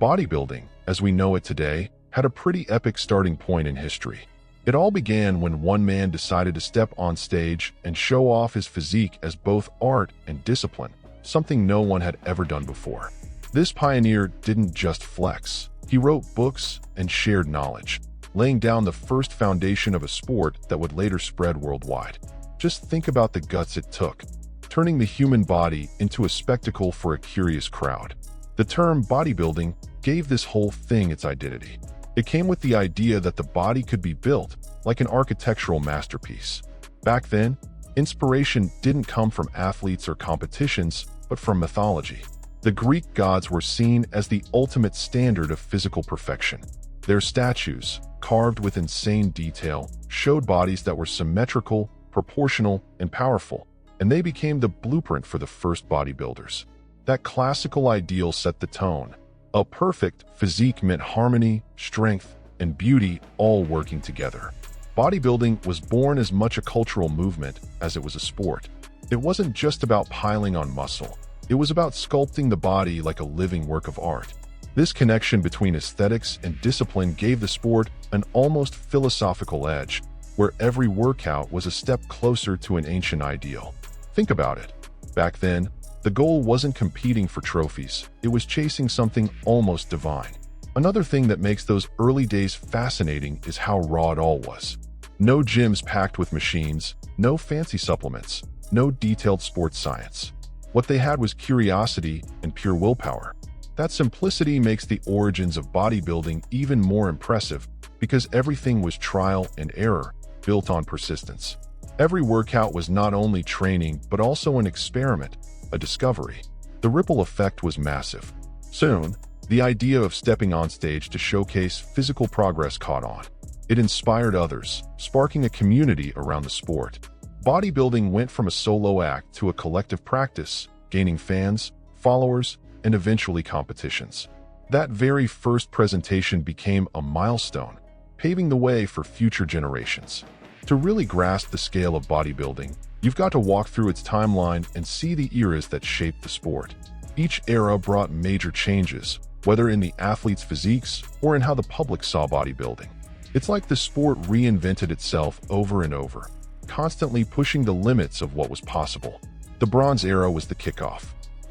Bodybuilding, as we know it today, had a pretty epic starting point in history. It all began when one man decided to step on stage and show off his physique as both art and discipline, something no one had ever done before. This pioneer didn't just flex. He wrote books and shared knowledge, laying down the first foundation of a sport that would later spread worldwide. Just think about the guts it took, turning the human body into a spectacle for a curious crowd. The term bodybuilding gave this whole thing its identity. It came with the idea that the body could be built like an architectural masterpiece. Back then, inspiration didn't come from athletes or competitions, but from mythology. The Greek gods were seen as the ultimate standard of physical perfection. Their statues, carved with insane detail, showed bodies that were symmetrical, proportional, and powerful, and they became the blueprint for the first bodybuilders. That classical ideal set the tone. A perfect physique meant harmony, strength, and beauty all working together. Bodybuilding was born as much a cultural movement as it was a sport. It wasn't just about piling on muscle. It was about sculpting the body like a living work of art. This connection between aesthetics and discipline gave the sport an almost philosophical edge, where every workout was a step closer to an ancient ideal. Think about it. Back then, the goal wasn't competing for trophies. It was chasing something almost divine. Another thing that makes those early days fascinating is how raw it all was. No gyms packed with machines, no fancy supplements, no detailed sports science. What they had was curiosity and pure willpower. That simplicity makes the origins of bodybuilding even more impressive because everything was trial and error, built on persistence. Every workout was not only training but also an experiment, a discovery. The ripple effect was massive. Soon, the idea of stepping on stage to showcase physical progress caught on. It inspired others, sparking a community around the sport. Bodybuilding went from a solo act to a collective practice, gaining fans, followers, and eventually competitions. That very first presentation became a milestone, paving the way for future generations. To really grasp the scale of bodybuilding, you've got to walk through its timeline and see the eras that shaped the sport. Each era brought major changes, whether in the athletes' physiques or in how the public saw bodybuilding. It's like the sport reinvented itself over and over, constantly pushing the limits of what was possible. The Bronze Era was the kickoff.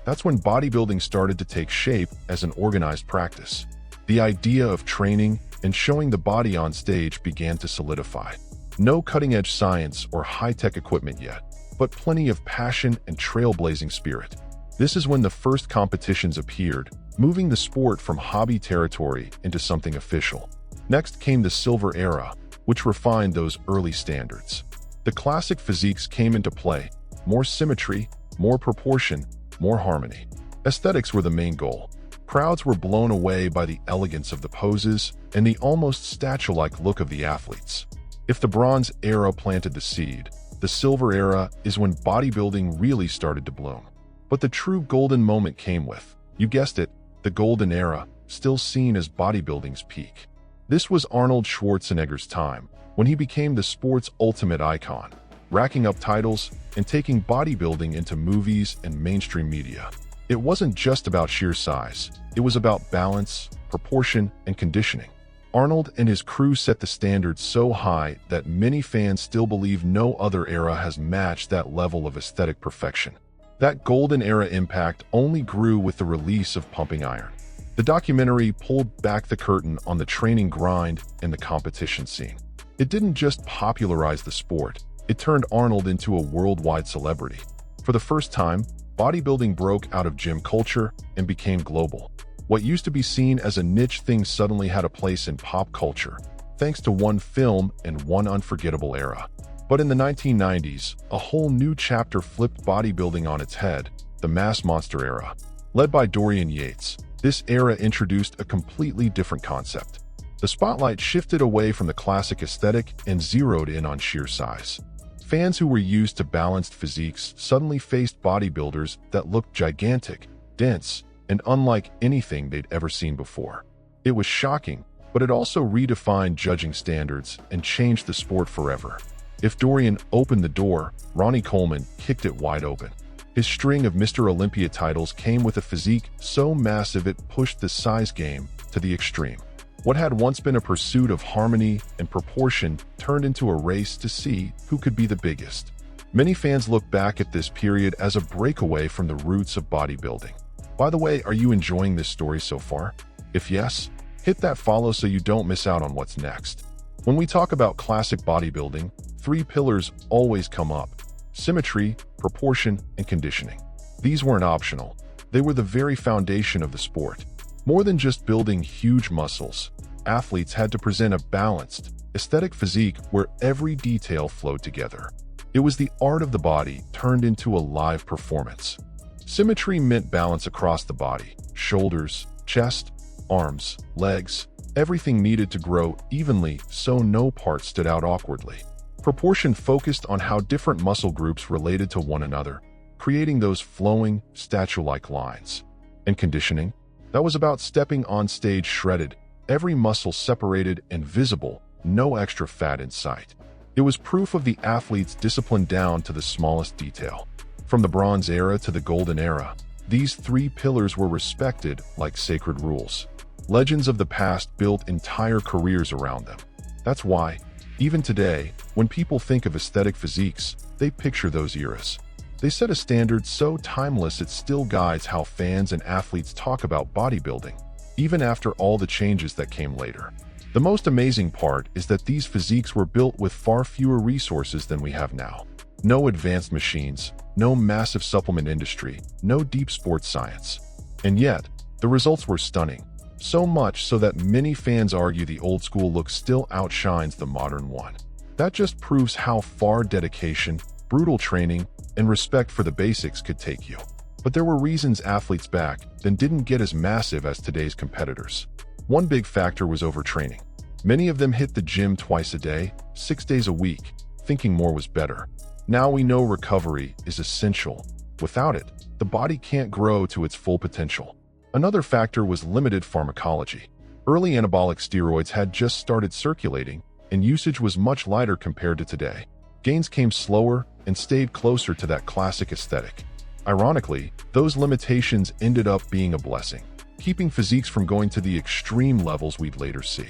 That's when bodybuilding started to take shape as an organized practice. The idea of training and showing the body on stage began to solidify. No cutting-edge science or high-tech equipment yet, but plenty of passion and trailblazing spirit. This is when the first competitions appeared, moving the sport from hobby territory into something official. Next came the Silver Era, which refined those early standards. The classic physiques came into play. More symmetry, more proportion, more harmony. Aesthetics were the main goal. Crowds were blown away by the elegance of the poses and the almost statue-like look of the athletes. If the Bronze Era planted the seed, the Silver Era is when bodybuilding really started to bloom. But the true golden moment came with, you guessed it, the Golden Era, still seen as bodybuilding's peak. This was Arnold Schwarzenegger's time, when he became the sport's ultimate icon, racking up titles and taking bodybuilding into movies and mainstream media. It wasn't just about sheer size. It was about balance, proportion, and conditioning. Arnold and his crew set the standard so high that many fans still believe no other era has matched that level of aesthetic perfection. That golden era impact only grew with the release of Pumping Iron. The documentary pulled back the curtain on the training grind and the competition scene. It didn't just popularize the sport, it turned Arnold into a worldwide celebrity. For the first time, bodybuilding broke out of gym culture and became global. What used to be seen as a niche thing suddenly had a place in pop culture, thanks to one film and one unforgettable era. But in the 1990s, a whole new chapter flipped bodybuilding on its head, the Mass Monster era. Led by Dorian Yates, this era introduced a completely different concept. The spotlight shifted away from the classic aesthetic and zeroed in on sheer size. Fans who were used to balanced physiques suddenly faced bodybuilders that looked gigantic, dense, and unlike anything they'd ever seen before. It was shocking, but it also redefined judging standards and changed the sport forever. If Dorian opened the door, Ronnie Coleman kicked it wide open. His string of Mr. Olympia titles came with a physique so massive it pushed the size game to the extreme. What had once been a pursuit of harmony and proportion turned into a race to see who could be the biggest. Many fans look back at this period as a breakaway from the roots of bodybuilding. By the way, are you enjoying this story so far? If yes, hit that follow so you don't miss out on what's next. When we talk about classic bodybuilding, three pillars always come up: symmetry, proportion, and conditioning. These weren't optional. They were the very foundation of the sport. More than just building huge muscles, athletes had to present a balanced, aesthetic physique where every detail flowed together. It was the art of the body turned into a live performance. Symmetry meant balance across the body: shoulders, chest, arms, legs. Everything needed to grow evenly so no part stood out awkwardly. Proportion focused on how different muscle groups related to one another, creating those flowing, statue-like lines. And conditioning? That was about stepping on stage shredded, every muscle separated and visible, no extra fat in sight. It was proof of the athlete's discipline down to the smallest detail. From the Bronze Era to the Golden Era, these three pillars were respected like sacred rules. Legends of the past built entire careers around them. That's why, even today, when people think of aesthetic physiques, they picture those eras. They set a standard so timeless it still guides how fans and athletes talk about bodybuilding, even after all the changes that came later. The most amazing part is that these physiques were built with far fewer resources than we have now. No advanced machines, no massive supplement industry, no deep sports science. And yet, the results were stunning. So much so that many fans argue the old school look still outshines the modern one. That just proves how far dedication, brutal training, and respect for the basics could take you. But there were reasons athletes back then didn't get as massive as today's competitors. One big factor was overtraining. Many of them hit the gym twice a day, 6 days a week, thinking more was better. Now we know recovery is essential. Without it, the body can't grow to its full potential. Another factor was limited pharmacology. Early anabolic steroids had just started circulating, and usage was much lighter compared to today. Gains came slower and stayed closer to that classic aesthetic. Ironically, those limitations ended up being a blessing, keeping physiques from going to the extreme levels we'd later see.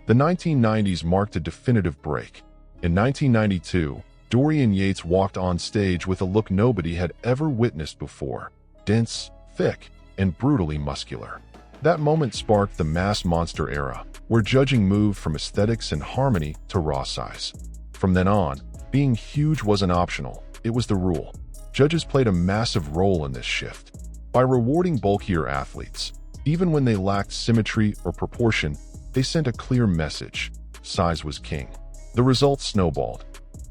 The 1990s marked a definitive break. In 1992, Dorian Yates walked on stage with a look nobody had ever witnessed before: dense, thick, and brutally muscular. That moment sparked the mass monster era, where judging moved from aesthetics and harmony to raw size. From then on, being huge wasn't optional, it was the rule. Judges played a massive role in this shift. By rewarding bulkier athletes, even when they lacked symmetry or proportion, they sent a clear message: size was king. The results snowballed.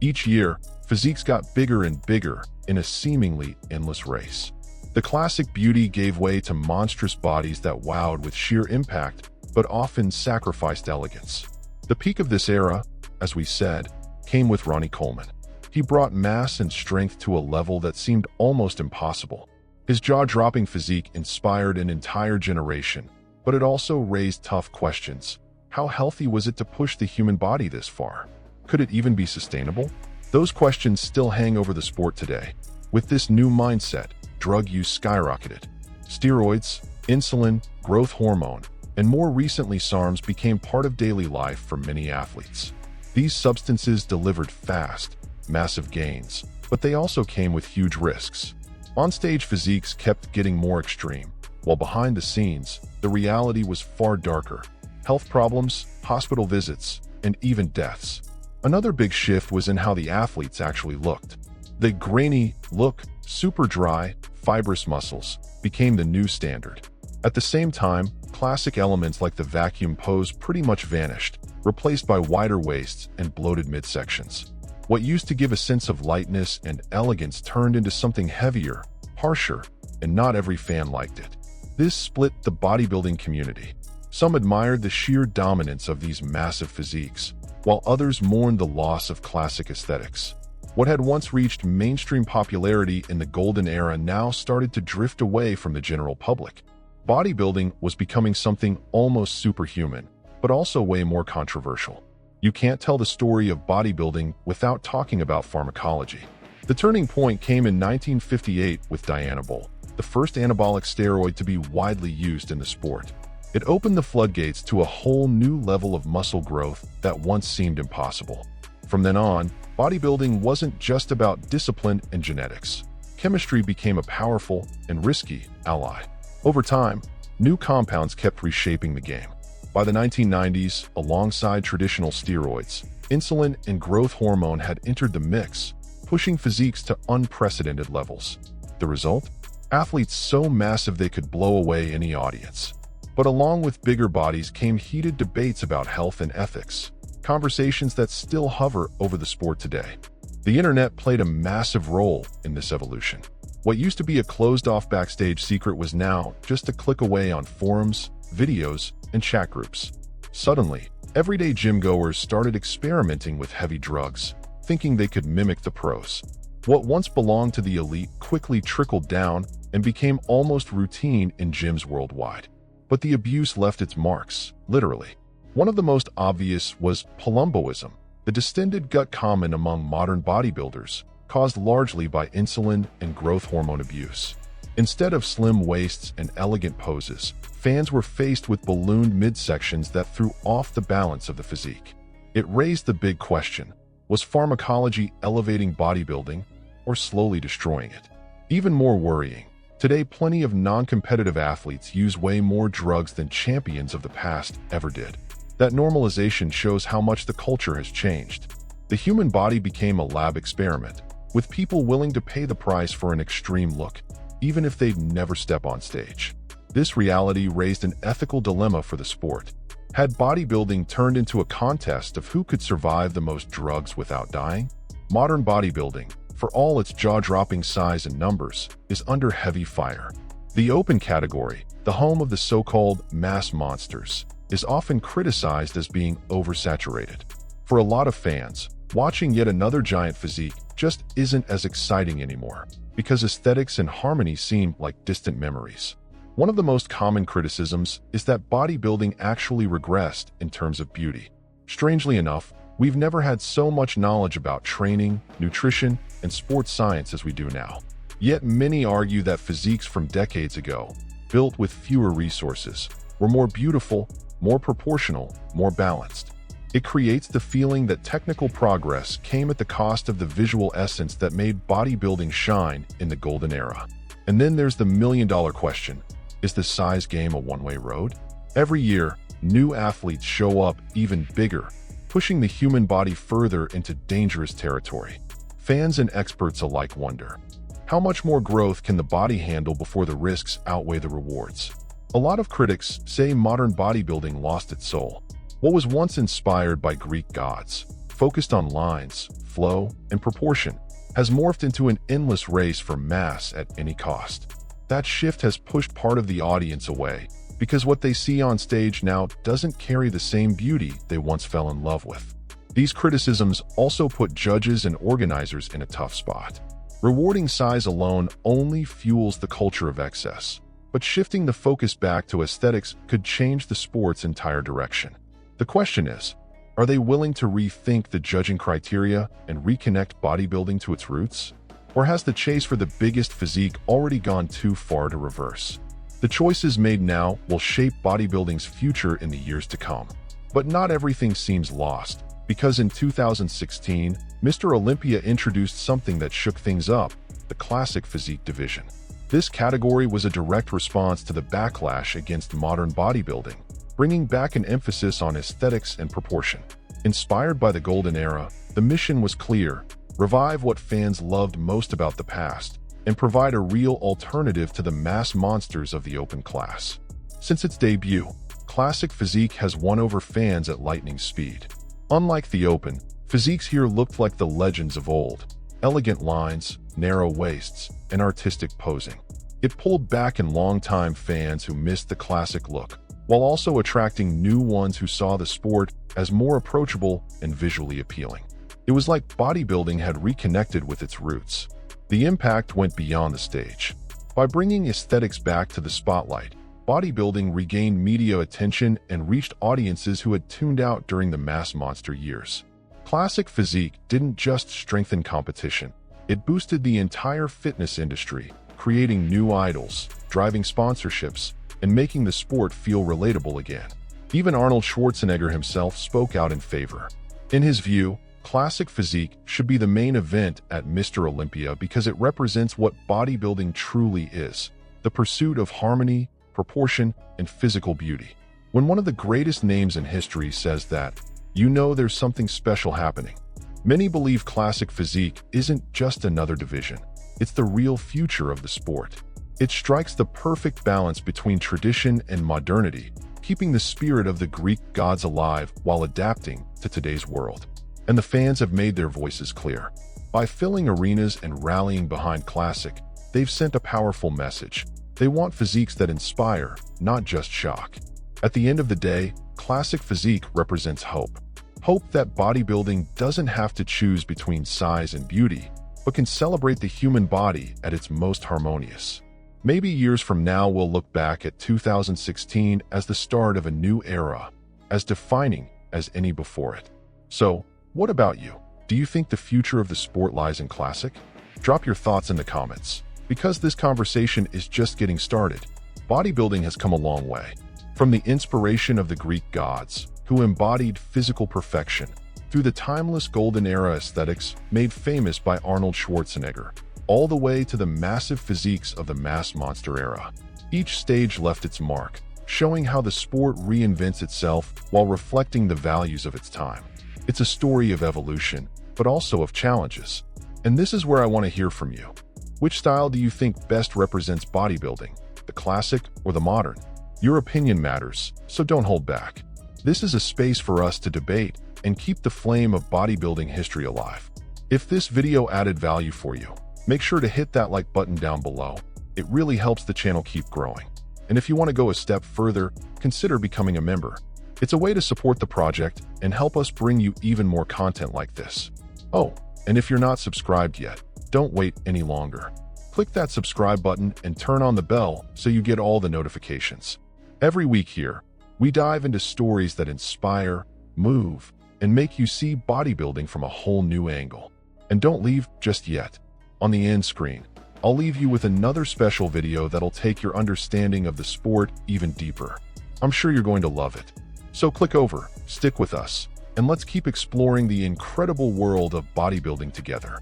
Each year, physiques got bigger and bigger in a seemingly endless race. The classic beauty gave way to monstrous bodies that wowed with sheer impact, but often sacrificed elegance. The peak of this era, as we said, came with Ronnie Coleman. He brought mass and strength to a level that seemed almost impossible. His jaw-dropping physique inspired an entire generation, but it also raised tough questions. How healthy was it to push the human body this far? Could it even be sustainable? Those questions still hang over the sport today. With this new mindset, drug use skyrocketed. Steroids, insulin, growth hormone, and more recently SARMs became part of daily life for many athletes. These substances delivered fast, massive gains, but they also came with huge risks. On-stage physiques kept getting more extreme, while behind the scenes, the reality was far darker: health problems, hospital visits, and even deaths. Another big shift was in how the athletes actually looked. The grainy look, super dry, fibrous muscles became the new standard. At the same time, classic elements like the vacuum pose pretty much vanished, replaced by wider waists and bloated midsections. What used to give a sense of lightness and elegance turned into something heavier, harsher, and not every fan liked it. This split the bodybuilding community. Some admired the sheer dominance of these massive physiques, while others mourned the loss of classic aesthetics. What had once reached mainstream popularity in the golden era now started to drift away from the general public. Bodybuilding was becoming something almost superhuman, but also way more controversial. You can't tell the story of bodybuilding without talking about pharmacology. The turning point came in 1958 with Dianabol, the first anabolic steroid to be widely used in the sport. It opened the floodgates to a whole new level of muscle growth that once seemed impossible. From then on, bodybuilding wasn't just about discipline and genetics. Chemistry became a powerful and risky ally. Over time, new compounds kept reshaping the game. By the 1990s, alongside traditional steroids, insulin and growth hormone had entered the mix, pushing physiques to unprecedented levels. The result? Athletes so massive they could blow away any audience. But along with bigger bodies came heated debates about health and ethics, conversations that still hover over the sport today. The internet played a massive role in this evolution. What used to be a closed-off backstage secret was now just a click away on forums, videos, and chat groups. Suddenly, everyday gym-goers started experimenting with heavy drugs, thinking they could mimic the pros. What once belonged to the elite quickly trickled down and became almost routine in gyms worldwide. But the abuse left its marks, literally. One of the most obvious was palumboism, the distended gut common among modern bodybuilders, caused largely by insulin and growth hormone abuse. Instead of slim waists and elegant poses, fans were faced with ballooned midsections that threw off the balance of the physique. It raised the big question: was pharmacology elevating bodybuilding or slowly destroying it? Even more worrying, today plenty of non-competitive athletes use way more drugs than champions of the past ever did. That normalization shows how much the culture has changed. The human body became a lab experiment, with people willing to pay the price for an extreme look, even if they'd never step on stage. This reality raised an ethical dilemma for the sport. Had bodybuilding turned into a contest of who could survive the most drugs without dying? Modern bodybuilding, for all its jaw-dropping size and numbers, is under heavy fire. The open category, the home of the so-called mass monsters, is often criticized as being oversaturated. For a lot of fans, watching yet another giant physique just isn't as exciting anymore, because aesthetics and harmony seem like distant memories. One of the most common criticisms is that bodybuilding actually regressed in terms of beauty. Strangely enough, we've never had so much knowledge about training, nutrition, and sports science as we do now. Yet many argue that physiques from decades ago, built with fewer resources, were more beautiful, more proportional, more balanced. It creates the feeling that technical progress came at the cost of the visual essence that made bodybuilding shine in the golden era. And then there's the million-dollar question: is the size game a one-way road? Every year, new athletes show up even bigger, pushing the human body further into dangerous territory. Fans and experts alike wonder, how much more growth can the body handle before the risks outweigh the rewards? A lot of critics say modern bodybuilding lost its soul. What was once inspired by Greek gods, focused on lines, flow, and proportion, has morphed into an endless race for mass at any cost. That shift has pushed part of the audience away, because what they see on stage now doesn't carry the same beauty they once fell in love with. These criticisms also put judges and organizers in a tough spot. Rewarding size alone only fuels the culture of excess, but shifting the focus back to aesthetics could change the sport's entire direction. The question is, are they willing to rethink the judging criteria and reconnect bodybuilding to its roots? Or has the chase for the biggest physique already gone too far to reverse? The choices made now will shape bodybuilding's future in the years to come. But not everything seems lost, because in 2016, Mr. Olympia introduced something that shook things up: the Classic Physique division. This category was a direct response to the backlash against modern bodybuilding, bringing back an emphasis on aesthetics and proportion. Inspired by the golden era, the mission was clear: revive what fans loved most about the past, and provide a real alternative to the mass monsters of the open class. Since its debut, Classic Physique has won over fans at lightning speed. Unlike the open, physiques here looked like the legends of old: elegant lines, narrow waists, and artistic posing. It pulled back in longtime fans who missed the classic look, while also attracting new ones who saw the sport as more approachable and visually appealing. It was like bodybuilding had reconnected with its roots. The impact went beyond the stage. By bringing aesthetics back to the spotlight, bodybuilding regained media attention and reached audiences who had tuned out during the mass monster years. Classic Physique didn't just strengthen competition, It boosted the entire fitness industry, creating new idols, driving sponsorships, and making the sport feel relatable again. Even Arnold Schwarzenegger himself spoke out in favor. In his view, Classic Physique should be the main event at Mr. Olympia because it represents what bodybuilding truly is: the pursuit of harmony, proportion, and physical beauty. When one of the greatest names in history says that, you know there's something special happening. Many believe Classic Physique isn't just another division. It's the real future of the sport. It strikes the perfect balance between tradition and modernity, keeping the spirit of the Greek gods alive while adapting to today's world. And the fans have made their voices clear. By filling arenas and rallying behind Classic, they've sent a powerful message. They want physiques that inspire, not just shock. At the end of the day, Classic Physique represents hope. Hope that bodybuilding doesn't have to choose between size and beauty, but can celebrate the human body at its most harmonious. Maybe years from now we'll look back at 2016 as the start of a new era, as defining as any before it. So, what about you? Do you think the future of the sport lies in Classic? Drop your thoughts in the comments. Because this conversation is just getting started, bodybuilding has come a long way. From the inspiration of the Greek gods, who embodied physical perfection, through the timeless golden era aesthetics made famous by Arnold Schwarzenegger, all the way to the massive physiques of the mass monster era. Each stage left its mark, showing how the sport reinvents itself while reflecting the values of its time. It's a story of evolution, but also of challenges. And this is where I want to hear from you. Which style do you think best represents bodybuilding, the classic or the modern? Your opinion matters, so don't hold back. This is a space for us to debate and keep the flame of bodybuilding history alive. If this video added value for you, make sure to hit that like button down below. It really helps the channel keep growing. And if you want to go a step further, consider becoming a member. It's a way to support the project and help us bring you even more content like this. Oh, and if you're not subscribed yet, don't wait any longer. Click that subscribe button and turn on the bell so you get all the notifications. Every week here, we dive into stories that inspire, move, and make you see bodybuilding from a whole new angle. And don't leave just yet. On the end screen, I'll leave you with another special video that'll take your understanding of the sport even deeper. I'm sure you're going to love it. So click over, stick with us, and let's keep exploring the incredible world of bodybuilding together.